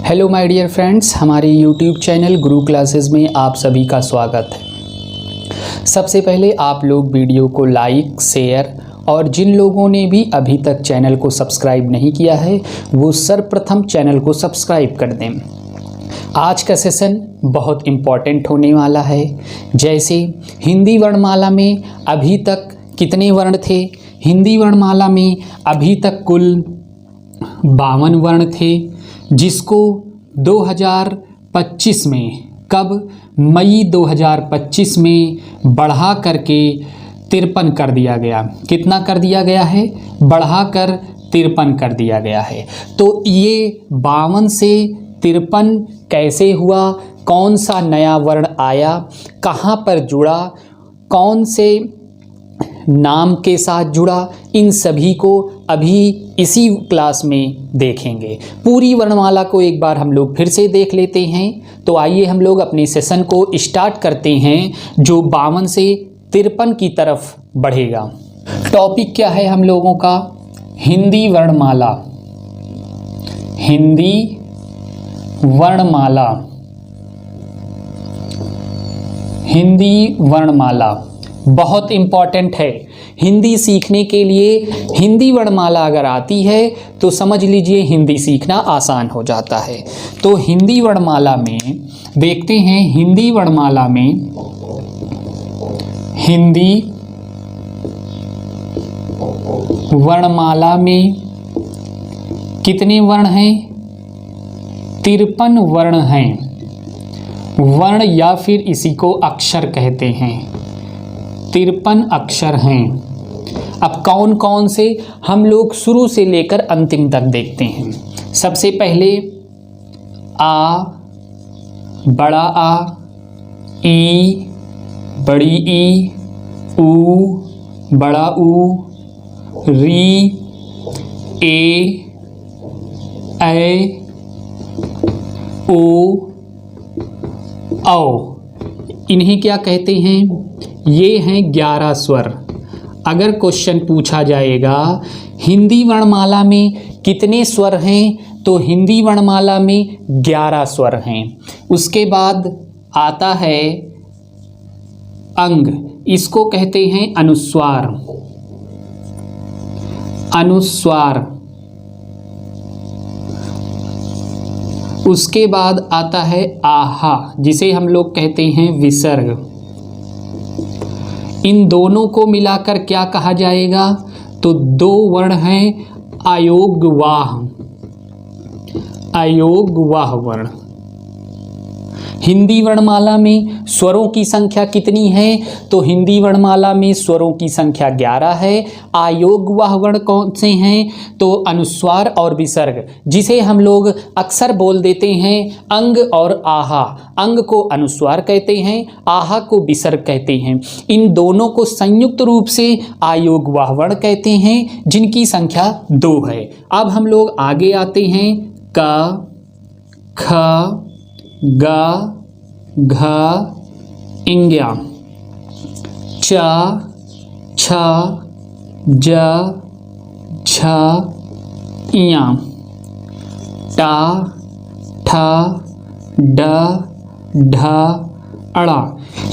Hello my dear friends, हमारे YouTube channel गुरु classes में आप सभी का स्वागत है। सबसे पहले आप लोग वीडियो को लाइक, शेयर और जिन लोगों ने भी अभी तक चैनल को सब्सक्राइब नहीं किया है वो सर्वप्रथम चैनल को सब्सक्राइब कर दें। आज का सेशन बहुत इम्पॉर्टेंट होने वाला है। जैसे हिंदी वर्णमाला में अभी तक कितने वर्ण थे? हिंदी वर्णमाला में अभी तक कुल 52 वर्ण थे, जिसको 2025 में, कब? मई 2025 में बढ़ा करके 53 कर दिया गया। कितना कर दिया गया है? बढ़ाकर 53 कर दिया गया है। तो ये 52 से 53 कैसे हुआ? कौन सा नया वर्ण आया? कहाँ पर जुड़ा? कौन से नाम के साथ जुड़ा? इन सभी को अभी इसी क्लास में देखेंगे। पूरी वर्णमाला को एक बार हम लोग फिर से देख लेते हैं। तो आइए हम लोग अपने सेशन को स्टार्ट करते हैं, जो 52 से 53 की तरफ बढ़ेगा। टॉपिक क्या है हम लोगों का? हिंदी वर्णमाला। हिंदी वर्णमाला। हिंदी वर्णमाला बहुत इम्पॉर्टेंट है। हिंदी सीखने के लिए हिंदी वर्णमाला अगर आती है तो समझ लीजिए हिंदी सीखना आसान हो जाता है। तो हिंदी वर्णमाला में देखते हैं, हिंदी वर्णमाला में हिंदी वर्णमाला में कितने वर्ण हैं? 53 वर्ण हैं। वर्ण या फिर इसी को अक्षर कहते हैं। 53 अक्षर हैं। अब कौन कौन से हम लोग शुरू से लेकर अंतिम तक देखते हैं। सबसे पहले आ, बड़ा आ, ई, बड़ी ई, ऊ, बड़ा ऊ, री, ए, ओ, औ। इन्हें क्या कहते हैं? ये हैं 11 स्वर। अगर क्वेश्चन पूछा जाएगा हिंदी वर्णमाला में कितने स्वर हैं, तो हिंदी वर्णमाला में 11 स्वर हैं। उसके बाद आता है अंग, इसको कहते हैं अनुस्वार। अनुस्वार। उसके बाद आता है आहा, जिसे हम लोग कहते हैं विसर्ग। इन दोनों को मिलाकर क्या कहा जाएगा? तो 2 वर्ण हैं अयोग्यवाह। अयोग्यवाह वर्ण। हिंदी वर्णमाला में स्वरों की संख्या कितनी है? तो हिंदी वर्णमाला में स्वरों की संख्या 11 है। अयोग्यवाह वर्ण कौन से हैं? तो अनुस्वार और विसर्ग, जिसे हम लोग अक्सर बोल देते हैं अंग और आहा। अंग को अनुस्वार कहते हैं, आहा को विसर्ग कहते हैं। इन दोनों को संयुक्त रूप से अयोग्यवाह वर्ण कहते हैं, जिनकी संख्या 2 है। अब हम लोग आगे आते हैं। क, ख, ग, घ, इंग्या, च, छ, ज, झ, इयां, टा, ठ, ड, ढ, अड़ा।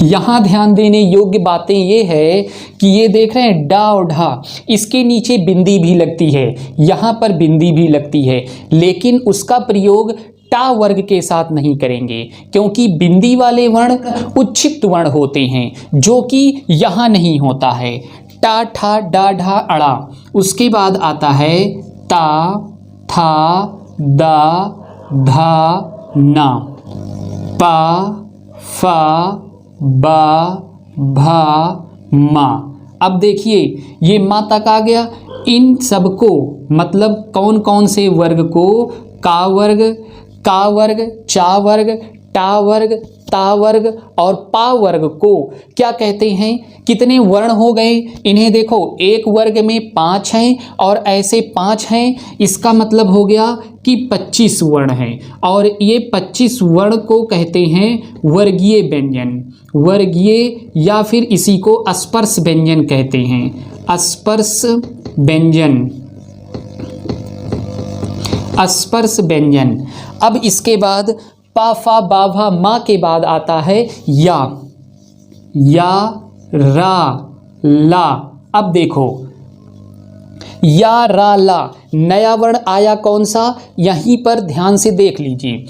यहाँ ध्यान देने योग्य बातें ये है कि ये देख रहे हैं डा और ढा, इसके नीचे बिंदी भी लगती है, यहाँ पर बिंदी भी लगती है, लेकिन उसका प्रयोग टा वर्ग के साथ नहीं करेंगे, क्योंकि बिंदी वाले वर्ण उच्छिष्ट वर्ण होते हैं, जो कि यहाँ नहीं होता है। टा, ठा, डा, ढा, अड़ा। उसके बाद आता है ता, था, दा, धा, ना, पा, फा, बा, भा, मा। अब देखिए ये मा तक आ गया। इन सबको मतलब कौन कौन से वर्ग को? का वर्ग, का वर्ग, चा वर्ग, टा वर्ग, ता वर्ग और पा वर्ग को क्या कहते हैं? कितने वर्ण हो गए? इन्हें देखो, एक वर्ग में 5 हैं और ऐसे 5 हैं। इसका मतलब हो गया कि 25 वर्ण हैं, और ये 25 वर्ण को कहते हैं वर्गीय व्यंजन। वर्गीय या फिर इसी को अस्पर्श व्यंजन कहते हैं। अस्पर्श व्यंजन। स्पर्श व्यंजन। अब इसके बाद पा फा बा भा मा के बाद आता है या रा ला। अब देखो या रा ला नया वर्ण आया कौन सा, यहीं पर ध्यान से देख लीजिए।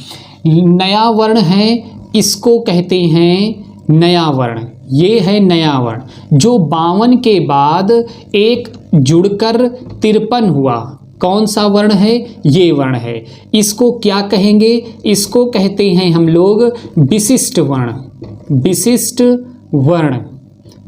नया वर्ण है, इसको कहते हैं नया वर्ण। ये है नया वर्ण जो 52 के बाद एक जुड़कर 53 हुआ। कौन सा वर्ण है, ये वर्ण है। इसको क्या कहेंगे, इसको कहते हैं हम लोग विशिष्ट वर्ण। विशिष्ट वर्ण,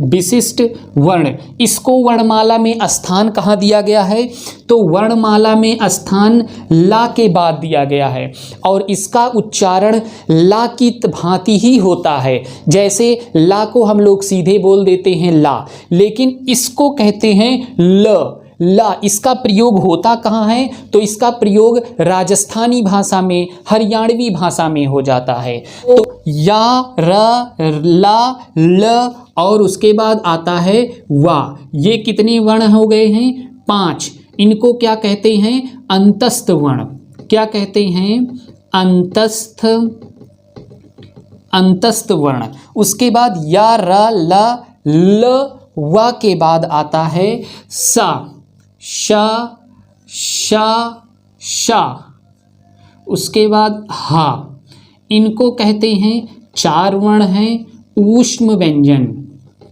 विशिष्ट वर्ण। इसको वर्णमाला में स्थान कहाँ दिया गया है, तो वर्णमाला में स्थान ला के बाद दिया गया है और इसका उच्चारण ला की भांति ही होता है। जैसे ला को हम लोग सीधे बोल देते हैं ला, लेकिन इसको कहते हैं ल। ला इसका प्रयोग होता कहाँ है, तो इसका प्रयोग राजस्थानी भाषा में, हरियाणवी भाषा में हो जाता है। तो या रा ला ल और उसके बाद आता है वा। ये कितने वर्ण हो गए हैं, 5। इनको क्या कहते हैं, अंतस्थ वर्ण। क्या कहते हैं, अंतस्थ वर्ण। उसके बाद या रा ला ल वा के बाद आता है सा शा शा शा। उसके बाद हा। इनको कहते हैं 4 वर्ण हैं ऊष्म व्यंजन।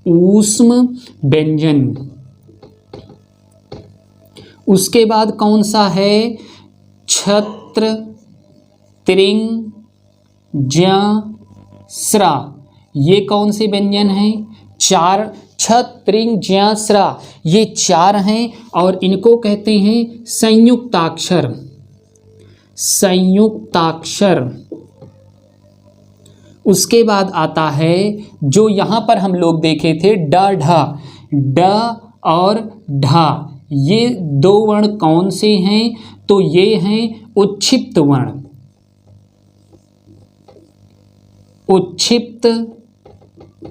ऊष्म व्यंजन। उसके बाद कौन सा है, छत्र त्रिंग ज्ञ स्रा। ये कौन से व्यंजन हैं, 4। छत्रिंग ज्ञ स्रा ये 4 हैं और इनको कहते हैं संयुक्ताक्षर। संयुक्ताक्षर। उसके बाद आता है जो यहाँ पर हम लोग देखे थे ड ढ, ड और ढा। ये 2 वर्ण कौन से हैं, तो ये हैं उच्छिप्त वर्ण। उच्छिप्त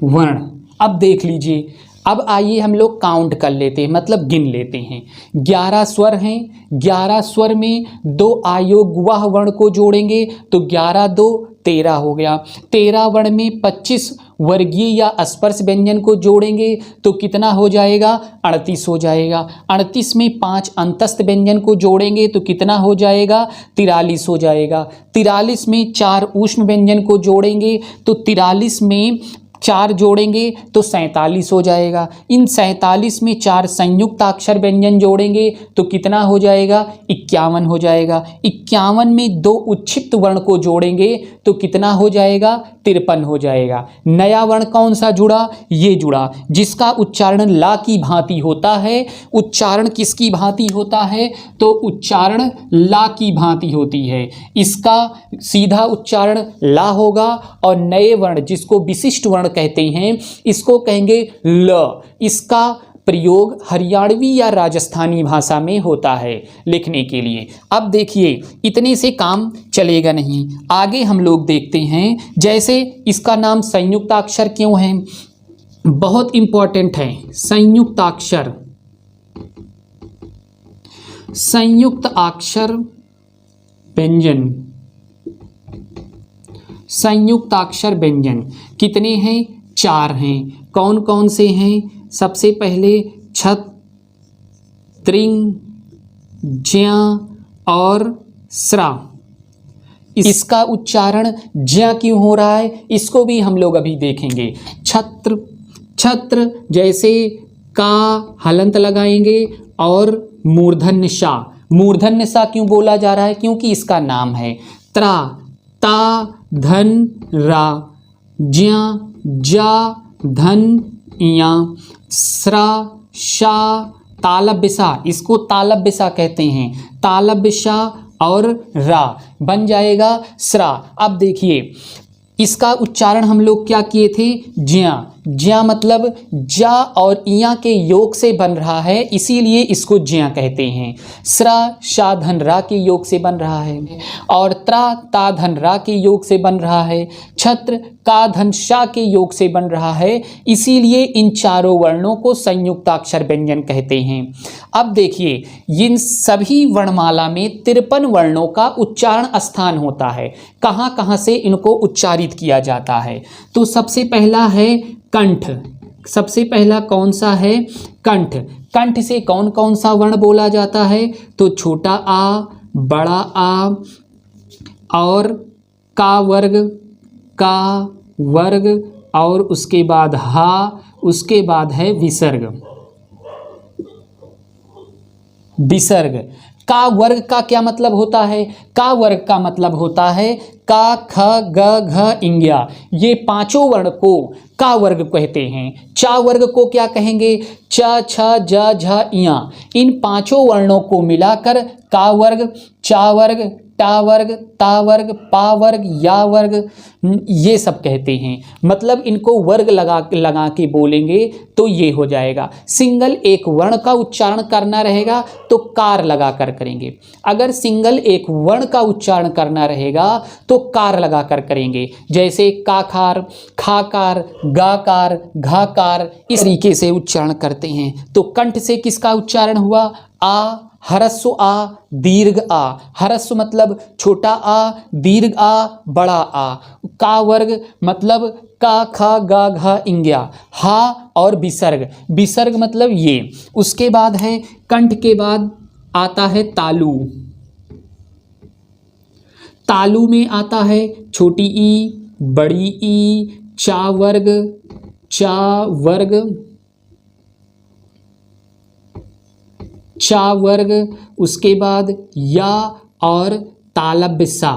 वर्ण। अब देख लीजिए, अब आइए हम लोग काउंट कर लेते हैं, मतलब गिन लेते हैं। 11 स्वर हैं, 11 स्वर में 2 आयोगवाह वर्ण को जोड़ेंगे तो 11 2 13 हो गया। 13 वर्ण में 25 वर्गीय या स्पर्श व्यंजन को जोड़ेंगे तो कितना हो जाएगा, 38 हो जाएगा। 38 में 5 अंतस्थ व्यंजन को जोड़ेंगे तो कितना हो जाएगा, 43 हो जाएगा। 43 में 4 ऊष्म व्यंजन को जोड़ेंगे तो 43 में 4 जोड़ेंगे तो 47 हो जाएगा। इन 47 में 4 संयुक्त अक्षर व्यंजन जोड़ेंगे तो कितना हो जाएगा, 51 हो जाएगा। 51 में 2 उच्छिप्त वर्ण को जोड़ेंगे तो कितना हो जाएगा, 53 हो जाएगा। नया वर्ण कौन सा जुड़ा, ये जुड़ा, जिसका उच्चारण ला की भांति होता है। उच्चारण किसकी भांति होता है, तो उच्चारण ला की भांति होती है। इसका सीधा उच्चारण ला होगा और नए वर्ण जिसको विशिष्ट वर्ण कहते हैं इसको कहेंगे ल। इसका प्रयोग हरियाणवी या राजस्थानी भाषा में होता है लिखने के लिए। अब देखिए, इतने से काम चलेगा नहीं, आगे हम लोग देखते हैं। जैसे इसका नाम संयुक्ताक्षर क्यों है, बहुत इंपॉर्टेंट है। संयुक्ताक्षर, संयुक्त अक्षर व्यंजन। संयुक्त अक्षर व्यंजन कितने हैं, 4 हैं। कौन कौन से हैं, सबसे पहले छत, त्रिंग, ज्ञ और स्रा। इसका उच्चारण ज्ञ क्यों हो रहा है, इसको भी हम लोग अभी देखेंगे। छत्र, छत्र जैसे का हलंत लगाएंगे और मूर्धन्य सा। मूर्धन्य सा क्यों बोला जा रहा है, क्योंकि इसका नाम है। त्रा, ता धन रा, ज्ञ जा धन इया, स्रा शा तालब्य सा, इसको तालब्य सा कहते हैं। तालब्य सा और रा बन जाएगा स्रा। अब देखिए, इसका उच्चारण हम लोग क्या किए थे, ज्ञ। ज्ञ मतलब जा और इया के योग से बन रहा है, इसीलिए इसको ज्ञ कहते हैं। स्रा शा धन रा के योग से बन रहा है और त्रा ता धन रा के योग से बन रहा है। छत्र का धन शा के योग से बन रहा है, इसीलिए इन चारों वर्णों को संयुक्ताक्षर व्यंजन कहते हैं। अब देखिए, इन सभी वर्णमाला में 53 वर्णों का उच्चारण स्थान होता है। कहाँ कहाँ से इनको उच्चारित किया जाता है? तो सबसे पहला है कंठ। सबसे पहला कौन सा है? कंठ। कंठ से कौन कौन सा वर्ण बोला जाता है? तो छोटा आ, बड़ा आ और का वर्ग और उसके बाद हा, उसके बाद है विसर्ग। विसर्ग। का वर्ग का क्या मतलब होता है? का वर्ग का मतलब होता है का, ख, ग, घ, इंग्या, ये पांचों वर्ण को का वर्ग कहते हैं। चा वर्ग को क्या कहेंगे? च, छ, ज, झ, इया। इन पांचों वर्णों को मिलाकर का वर्ग, चा वर्ग, टा वर्ग, ता वर्ग, पा वर्ग, या वर्ग, ये सब कहते हैं। मतलब इनको वर्ग लगा के बोलेंगे तो ये हो जाएगा। सिंगल एक वर्ण का उच्चारण करना रहेगा तो कार लगा कर करेंगे। अगर सिंगल एक वर्ण का उच्चारण करना रहेगा तो कार लगा कर करेंगे। जैसे काकार, खाकार, गाकार, घाकार, इस तरीके से उच्चारण करते हैं। तो कंठ से किसका उच्चारण हुआ? आ, ह्रस्व आ, दीर्घ आ। ह्रस्व मतलब छोटा आ, दीर्घ आ, बड़ा आ। का वर्ग मतलब का, खा, गा, घा, इंग्या। हा और विसर्ग। विसर्ग मतलब ये। उसके बाद है कंठ के बाद आता है तालु। तालु में आता है छोटी ई, बड़ी ई, चा वर्ग, उसके बाद या और तालब्य सा।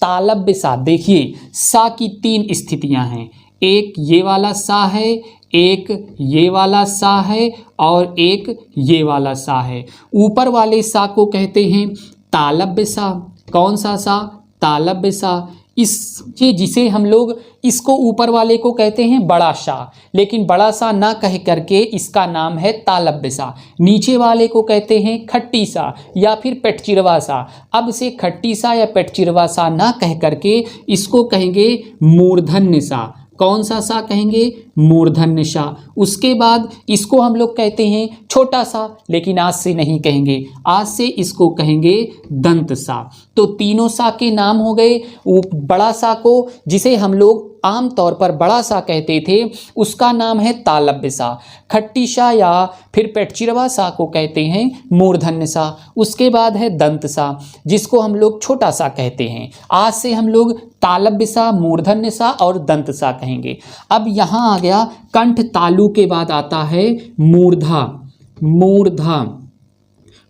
तालब्य सा, देखिए सा की 3 स्थितियां हैं। एक ये वाला सा है, एक ये वाला सा है और एक ये वाला सा है। ऊपर वाले सा को कहते हैं तालब्य सा। कौन सा सा? तालब्य सा। इसके जिसे हम लोग इसको ऊपर वाले को कहते हैं बड़ा सा, लेकिन बड़ा सा ना कह करके इसका नाम है तालब्य सा। नीचे वाले को कहते हैं खट्टी सा या फिर पेटचिरवा सा। अब से खट्टी सा या पेटचिरवा सा ना कह करके इसको कहेंगे मूर्धन्य सा। कौन सा सा कहेंगे? मूर्धन्य सा। उसके बाद इसको हम लोग कहते हैं छोटा सा, लेकिन आज से नहीं कहेंगे, आज से इसको कहेंगे दंत सा। तो तीनों सा के नाम हो गए। बड़ा सा को जिसे हम लोग आम तौर पर बड़ा सा कहते थे उसका नाम है तालब्य सा। खट्टी सा या फिर पेटचिरवा सा को कहते हैं मूर्धन्य सा। उसके बाद है दंत सा जिसको हम लोग छोटा सा कहते हैं। आज से हम लोग तालब्य सा, मूर्धन्य सा और दंत सा कहेंगे। अब यहाँ आ गया कंठ तालु के बाद आता है मूर्धा। मूर्धा।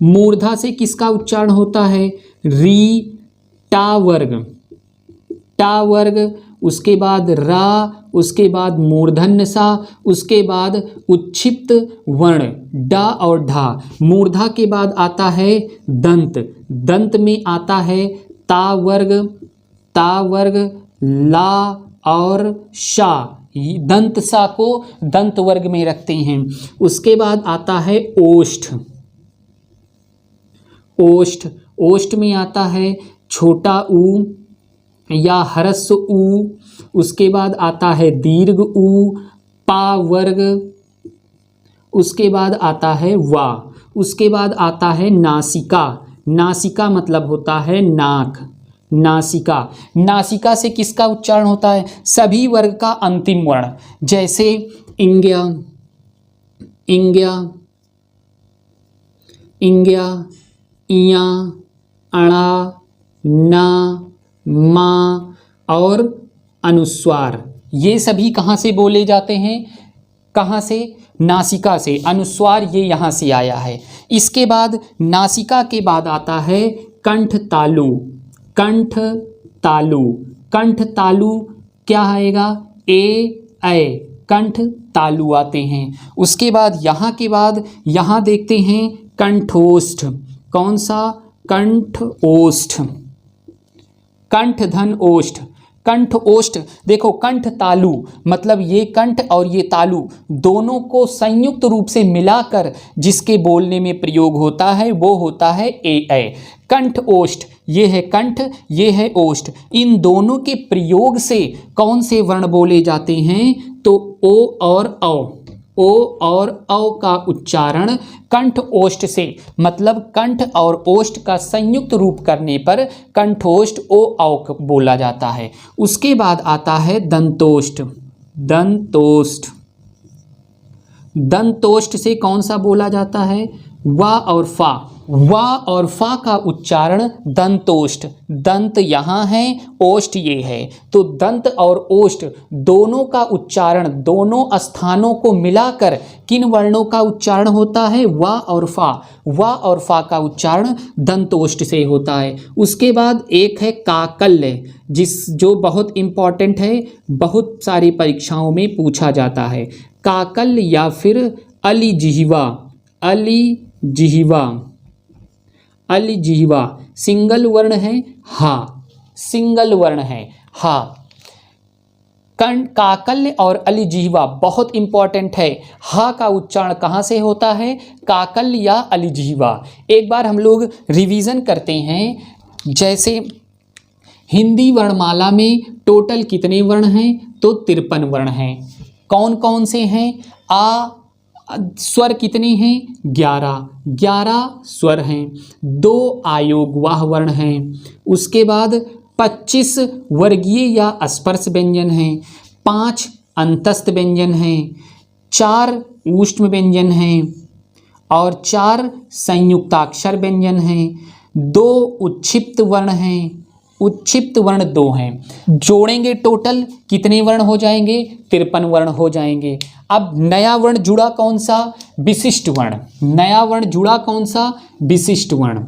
मूर्धा से किसका उच्चारण होता है? री, टा वर्ग, उसके बाद रा, उसके बाद मूर्धन्य सा, उसके बाद उच्छिप्त वर्ण डा और ढा। मूर्धा के बाद आता है दंत। दंत में आता है ता वर्ग, ला और शा। दंत सा को दंत वर्ग में रखते हैं। उसके बाद आता है ओष्ठ। ओष्ठ में आता है छोटा ऊ या ह्रस्व ऊ। उसके बाद आता है दीर्घ ऊ, पा वर्ग। उसके बाद आता है वा। उसके बाद आता है नासिका। नासिका मतलब होता है नाक। नासिका। नासिका से किसका उच्चारण होता है? सभी वर्ग का अंतिम वर्ण, जैसे इंग्या, इया, अणा, ना, मा और अनुस्वार। ये सभी कहाँ से बोले जाते हैं? कहाँ से? नासिका से। अनुस्वार ये यहाँ से आया है। इसके बाद नासिका के बाद आता है कंठ तालु। कंठ तालु क्या आएगा? ए कंठ तालु आते हैं। उसके बाद यहाँ के बाद यहाँ देखते हैं कंठोष्ठ। कौन सा? कंठोष्ठ। कंठ धन ओष्ठ। कंठ ओष्ठ। देखो कंठ तालु मतलब ये कंठ और ये तालु दोनों को संयुक्त रूप से मिलाकर जिसके बोलने में प्रयोग होता है वो होता है ए। कंठ ओष्ठ, ये है कंठ, ये है ओष्ठ। इन दोनों के प्रयोग से कौन से वर्ण बोले जाते हैं? तो ओ और औ। ओ और औ का उच्चारण कंठ ओष्ठ से, मतलब कंठ और ओष्ठ का संयुक्त रूप करने पर कंठोष्ठ ओ औ बोला जाता है। उसके बाद आता है दंतोष्ठ। दंतोष्ठ, दंतोष्ठ से कौन सा बोला जाता है? वा और फा। वा और फा का उच्चारण दंतोष्ठ। दंत यहाँ है, ओष्ठ ये है, तो दंत और ओष्ठ दोनों का उच्चारण, दोनों स्थानों को मिलाकर किन वर्णों का उच्चारण होता है? वा और फा। वा और फा का उच्चारण दंतोष्ठ से होता है। उसके बाद एक है काकल्य, जो बहुत इम्पॉर्टेंट है, बहुत सारी परीक्षाओं में पूछा जाता है। काकल्य या फिर अलिजिह्वा। अलिजिह्वा, अलिजिह्वा सिंगल वर्ण है हा, सिंगल वर्ण है हा। काकल्य और अलिजिह्वा बहुत इंपॉर्टेंट है। हा का उच्चारण कहाँ से होता है? काकल्य या अलिजिह्वा। एक बार हम लोग रिवीजन करते हैं। जैसे हिंदी वर्णमाला में टोटल कितने वर्ण हैं? तो 53 वर्ण हैं। कौन कौन से हैं? आ स्वर कितने हैं? 11 स्वर हैं। 2 आयोगवाह वर्ण हैं। उसके बाद 25 वर्गीय या स्पर्श व्यंजन हैं। 5 अंतस्थ व्यंजन हैं। 4 ऊष्म व्यंजन हैं और 4 संयुक्ताक्षर व्यंजन हैं। 2 उच्छिप्त वर्ण हैं। उच्छिप्त वर्ण 2 हैं। जोड़ेंगे टोटल कितने वर्ण हो जाएंगे? 53 वर्ण हो जाएंगे। अब नया वर्ण जुड़ा कौन सा? विशिष्ट वर्ण। नया वर्ण जुड़ा कौन सा? विशिष्ट वर्ण।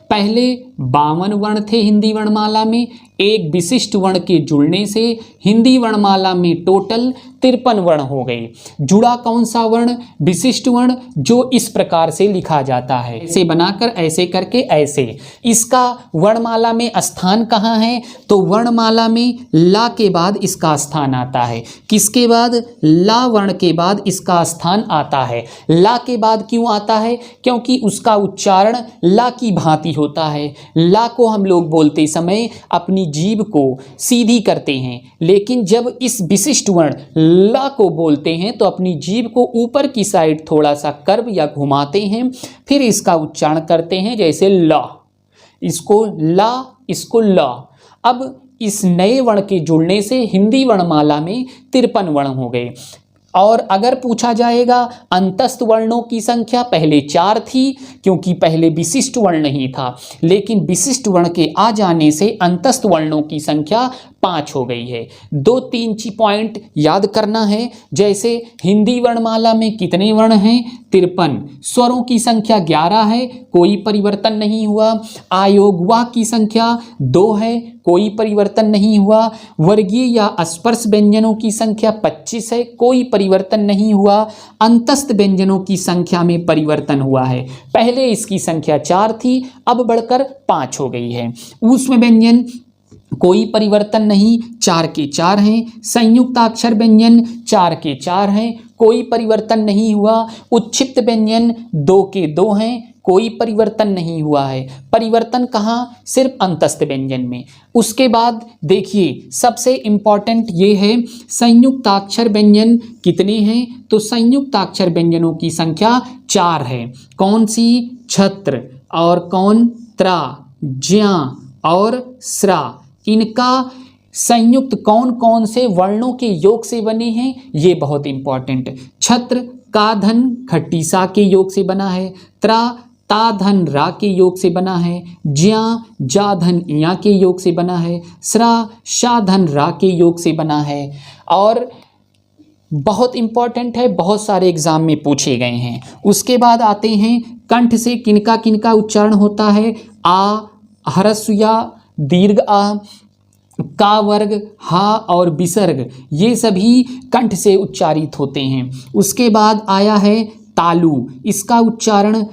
पहले 52 वर्ण थे हिंदी वर्णमाला में, एक विशिष्ट वर्ण के जुड़ने से हिंदी वर्णमाला में टोटल 53 वर्ण हो गए। जुड़ा कौन सा वर्ण? विशिष्ट वर्ण, जो इस प्रकार से लिखा जाता है, ऐसे बनाकर, ऐसे करके, ऐसे। इसका वर्णमाला में स्थान कहाँ है? तो वर्णमाला में ला के बाद इसका स्थान आता है। किसके बाद? ला वर्ण के बाद इसका स्थान आता है। ला के बाद क्यों आता है? क्योंकि उसका उच्चारण ला की भांति होता है। ला को हम लोग बोलते समय अपनी जीभ को सीधी करते हैं, लेकिन जब इस विशिष्ट वर्ण ला को बोलते हैं तो अपनी जीभ को ऊपर की साइड थोड़ा सा कर्व या घुमाते हैं, फिर इसका उच्चारण करते हैं, जैसे ला। इसको ला, इसको ला। अब इस नए वर्ण के जुड़ने से हिंदी वर्णमाला में 53 वर्ण हो गए। और अगर पूछा जाएगा अंतस्थ वर्णों की संख्या, पहले 4 थी क्योंकि पहले विशिष्ट वर्ण नहीं था, लेकिन विशिष्ट वर्ण के आ जाने से अंतस्थ वर्णों की संख्या 5 हो गई है। 2-3 पॉइंट याद करना है। जैसे हिंदी वर्णमाला में कितने वर्ण हैं? 53। स्वरों की संख्या 11 है, कोई परिवर्तन नहीं हुआ। आयोगवाह की संख्या 2 है, कोई परिवर्तन नहीं हुआ। वर्गीय या स्पर्श व्यंजनों की संख्या 25 है, कोई परिवर्तन नहीं हुआ। अंतस्थ व्यंजनों की संख्या में परिवर्तन हुआ है। पहले इसकी संख्या 4 थी, अब बढ़कर 5 हो गई है। ऊष्म व्यंजन कोई परिवर्तन नहीं, 4 के 4 हैं। संयुक्ताक्षर व्यंजन 4 के 4 हैं, कोई परिवर्तन नहीं हुआ। उच्छिप्त व्यंजन 2 के 2 हैं, कोई परिवर्तन नहीं हुआ है। परिवर्तन कहाँ? सिर्फ अंतस्थ व्यंजन में। उसके बाद देखिए सबसे इम्पॉर्टेंट ये है, संयुक्ताक्षर व्यंजन कितने हैं? तो संयुक्ताक्षर व्यंजनों की संख्या 4 है। कौन सी? छत्र और कौन? त्रा, ज्या और स्रा। इनका संयुक्त कौन कौन से वर्णों के योग से बने हैं, ये बहुत इंपॉर्टेंट। छत्र का धन खट्टी सा के योग से बना है। त्रा ता धन रा के योग से बना है। ज्या जा धन या के योग से बना है। स्रा शा धन रा के योग से बना है। और बहुत इंपॉर्टेंट है, बहुत सारे एग्जाम में पूछे गए हैं। उसके बाद आते हैं कंठ से किनका किनका उच्चारण होता है? आ, ह्रस्व या दीर्घ आ, का वर्ग, हा और विसर्ग, ये सभी कंठ से उच्चारित होते हैं। उसके बाद आया है तालु। इसका उच्चारण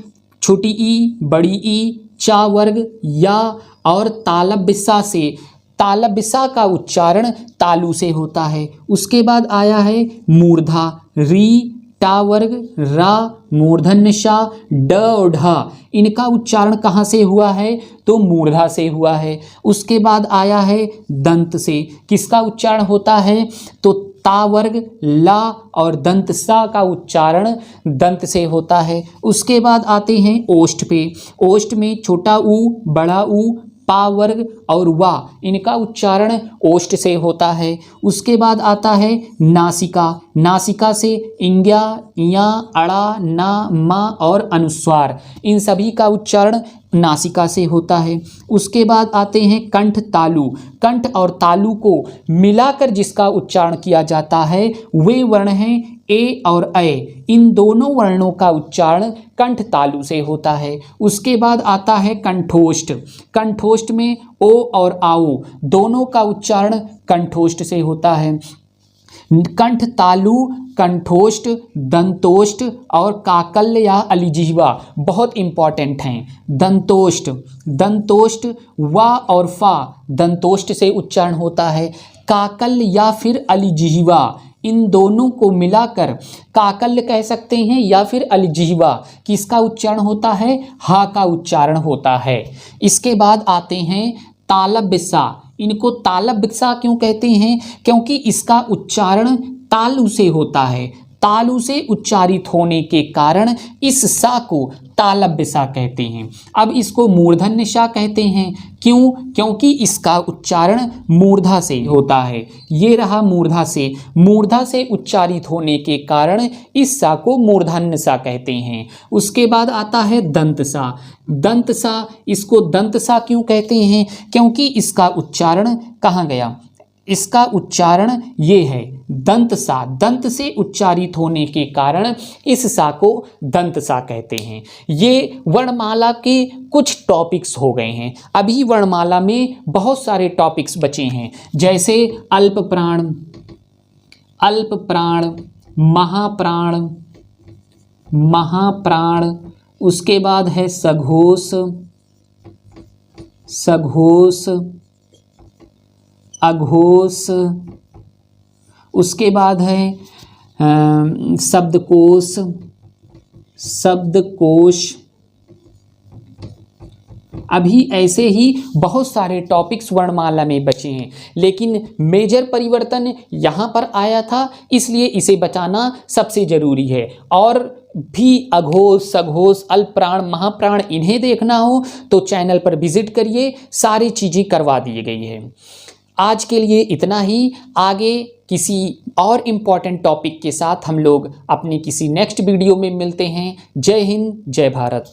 छोटी ई, बड़ी ई, चा वर्ग, या और तालब्यसा से, तालब्यसा का उच्चारण तालु से होता है। उसके बाद आया है मूर्धा। री, टा वर्ग, रा, मूर्धन्य शा, ड और ढा, इनका उच्चारण कहाँ से हुआ है? तो मूर्धा से हुआ है। उसके बाद आया है दंत से। किसका उच्चारण होता है? तो ता वर्ग ला और दंत सा का उच्चारण दंत से होता है। उसके बाद आते हैं ओष्ठ पे। ओष्ठ में छोटा ऊ, बड़ा ऊ, पा वर्ग और वा, इनका उच्चारण ओष्ठ से होता है। उसके बाद आता है नासिका। नासिका से इंग्या, या, अड़ा, ना, मा और अनुस्वार, इन सभी का उच्चारण नासिका से होता है। उसके बाद आते हैं कंठ तालु। कंठ और तालु को मिलाकर जिसका उच्चारण किया जाता है वे वर्ण हैं ए और ऐ। इन दोनों वर्णों का उच्चारण कंठ तालु से होता है। उसके बाद आता है कंठोष्ठ। कंठोष्ठ में ओ और आओ दोनों का उच्चारण कंठोष्ठ से होता है। कंठ तालु, कंठोष्ठ, दंतोष्ठ और काकल्य या अलिजिह्वा बहुत इंपॉर्टेंट हैं। दंतोष्ठ, दंतोष्ठ वा और फा दंतोष्ठ से उच्चारण होता है। काकल्य या फिर अलिजिह्वा, इन दोनों को मिलाकर काकल्य कह सकते हैं या फिर अलिजिह्वा, किसका उच्चारण होता है, हा का उच्चारण होता है। इसके बाद आते हैं तालव्यसा। इनको तालव्यसा क्यों कहते हैं, क्योंकि इसका उच्चारण तालु से होता है। तालु से उच्चारित होने के कारण इस सा को तालव्यसा कहते हैं। अब इसको मूर्धन्य सा कहते हैं, क्यों, क्योंकि इसका उच्चारण मूर्धा से होता है। ये रहा मूर्धा से, मूर्धा से उच्चारित होने के कारण इस सा को मूर्धन्य सा कहते हैं। उसके बाद आता है दंत सा। दंत सा, इसको दंत सा क्यों कहते हैं, क्योंकि इसका उच्चारण कहाँ गया, इसका उच्चारण ये है दंत सा, दंत से उच्चारित होने के कारण इस सा को दंत सा कहते हैं। ये वर्णमाला के कुछ टॉपिक्स हो गए हैं। अभी वर्णमाला में बहुत सारे टॉपिक्स बचे हैं, जैसे अल्प प्राण, अल्प प्राण, महाप्राण, महाप्राण, उसके बाद है सघोष, सघोष, अघोष, उसके बाद है शब्दकोश, शब्दकोश। अभी ऐसे ही बहुत सारे टॉपिक्स वर्णमाला में बचे हैं, लेकिन मेजर परिवर्तन यहाँ पर आया था, इसलिए इसे बचाना सबसे ज़रूरी है। और भी अघोष, सघोष, अल्पप्राण, महाप्राण इन्हें देखना हो तो चैनल पर विजिट करिए, सारी चीज़ें करवा दी गई है। आज के लिए इतना ही। आगे किसी और इम्पॉर्टेंट टॉपिक के साथ हम लोग अपनी किसी नेक्स्ट वीडियो में मिलते हैं। जय हिंद, जय भारत।